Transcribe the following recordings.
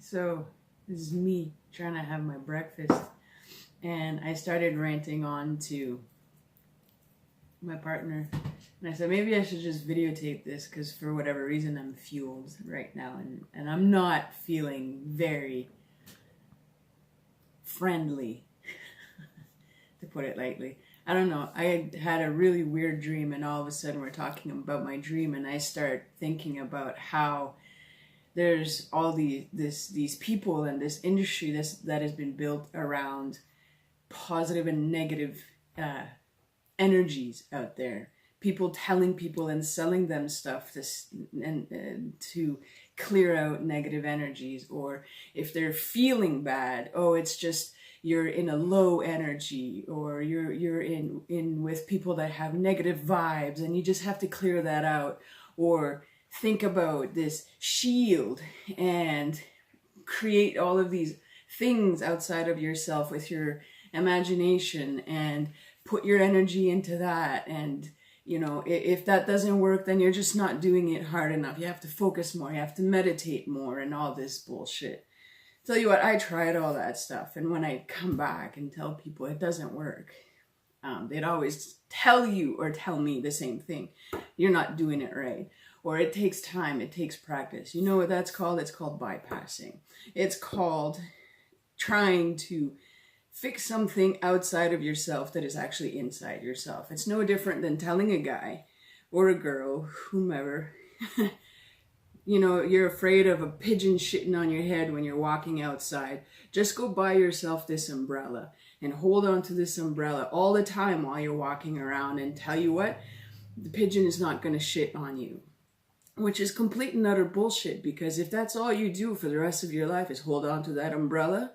So this is me trying to have my breakfast, and I started ranting on to my partner, and I said maybe I should just videotape this because for whatever reason I'm fueled right now, and I'm not feeling very friendly, to put it lightly. I don't know. I had a really weird dream, and all of a sudden we're talking about my dream, and I start thinking about how there's all these people and this industry that has been built around positive and negative energies out there. People telling people and selling them stuff to clear out negative energies, or if they're feeling bad, oh, it's just you're in a low energy, or you're in with people that have negative vibes and you just have to clear that out. Or think about this shield and create all of these things outside of yourself with your imagination and put your energy into that. And you know, if that doesn't work, then you're just not doing it hard enough. You have to focus more, you have to meditate more, and all this bullshit. Tell you what, I tried all that stuff, and when I come back and tell people it doesn't work, they'd always tell you or tell me the same thing. You're not doing it right. Or it takes time, it takes practice. You know what that's called? It's called bypassing. It's called trying to fix something outside of yourself that is actually inside yourself. It's no different than telling a guy or a girl, whomever, you know, you're afraid of a pigeon shitting on your head when you're walking outside. Just go buy yourself this umbrella and hold on to this umbrella all the time while you're walking around, and tell you what, the pigeon is not going to shit on you. Which is complete and utter bullshit, because if that's all you do for the rest of your life is hold on to that umbrella,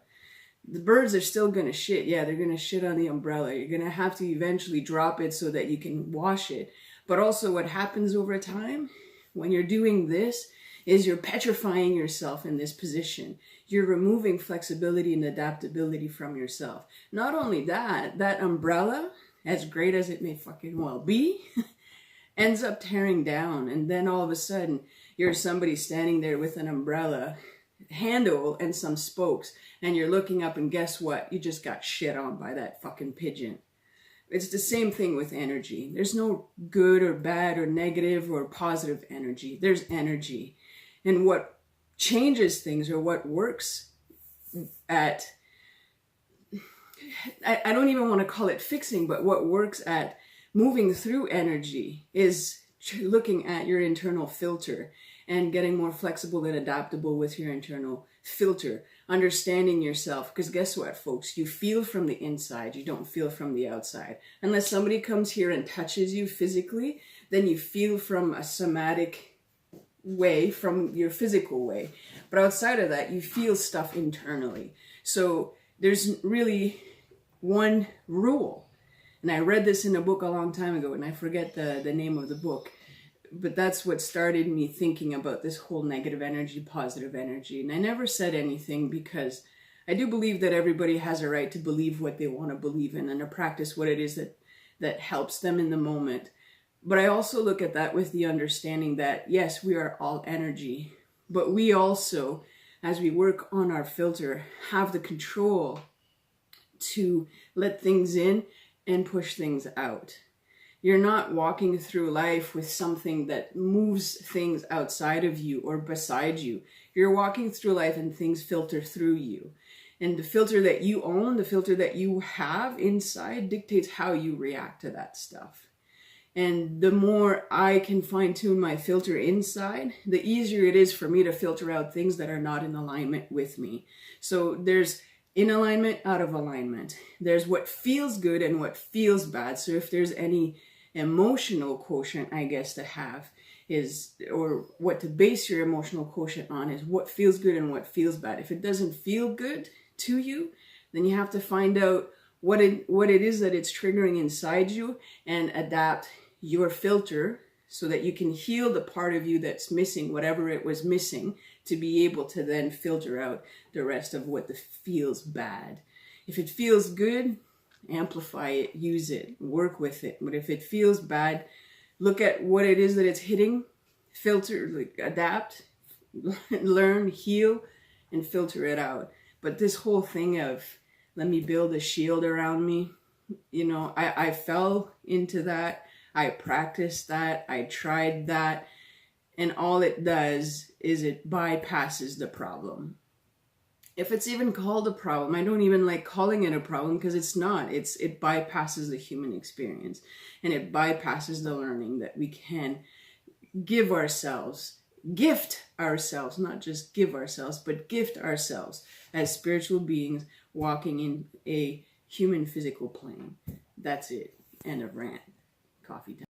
the birds are still going to shit. Yeah, they're going to shit on the umbrella. You're going to have to eventually drop it so that you can wash it. But also what happens over time when you're doing this is you're petrifying yourself in this position. You're removing flexibility and adaptability from yourself. Not only that, that umbrella, as great as it may fucking well be, ends up tearing down, and then all of a sudden you're somebody standing there with an umbrella handle and some spokes, and you're looking up, and guess what? You just got shit on by that fucking pigeon. It's the same thing with energy. There's no good or bad or negative or positive energy. There's energy. And what changes things, or what works at, I don't even want to call it fixing, but what works at moving through energy is looking at your internal filter and getting more flexible and adaptable with your internal filter, understanding yourself. Because guess what, folks? You feel from the inside, you don't feel from the outside. Unless somebody comes here and touches you physically, then you feel from a somatic way, from your physical way. But outside of that, you feel stuff internally. So there's really one rule. And I read this in a book a long time ago, and I forget the name of the book. But that's what started me thinking about this whole negative energy, positive energy. And I never said anything because I do believe that everybody has a right to believe what they want to believe in and to practice what it is that helps them in the moment. But I also look at that with the understanding that, yes, we are all energy. But we also, as we work on our filter, have the control to let things in and push things out. You're not walking through life with something that moves things outside of you or beside you. You're walking through life and things filter through you. And the filter that you own, the filter that you have inside, dictates how you react to that stuff. And the more I can fine tune my filter inside, the easier it is for me to filter out things that are not in alignment with me. So there's in alignment, out of alignment. There's what feels good and what feels bad. So if there's any emotional quotient, I guess, to have is, or what to base your emotional quotient on, is what feels good and what feels bad. If it doesn't feel good to you, then you have to find out what it is that it's triggering inside you and adapt your filter so that you can heal the part of you that's missing, whatever it was missing, to be able to then filter out the rest of what feels bad. If it feels good, amplify it, use it, work with it. But if it feels bad, look at what it is that it's hitting, filter, like, adapt, learn, heal, and filter it out. But this whole thing of, let me build a shield around me, you know, I fell into that. I practiced that. I tried that. And all it does is it bypasses the problem. If it's even called a problem, I don't even like calling it a problem, because it's not. It bypasses the human experience, and it bypasses the learning that we can give ourselves, gift ourselves, not just give ourselves, but gift ourselves as spiritual beings walking in a human physical plane. That's it. End of rant. Coffee time.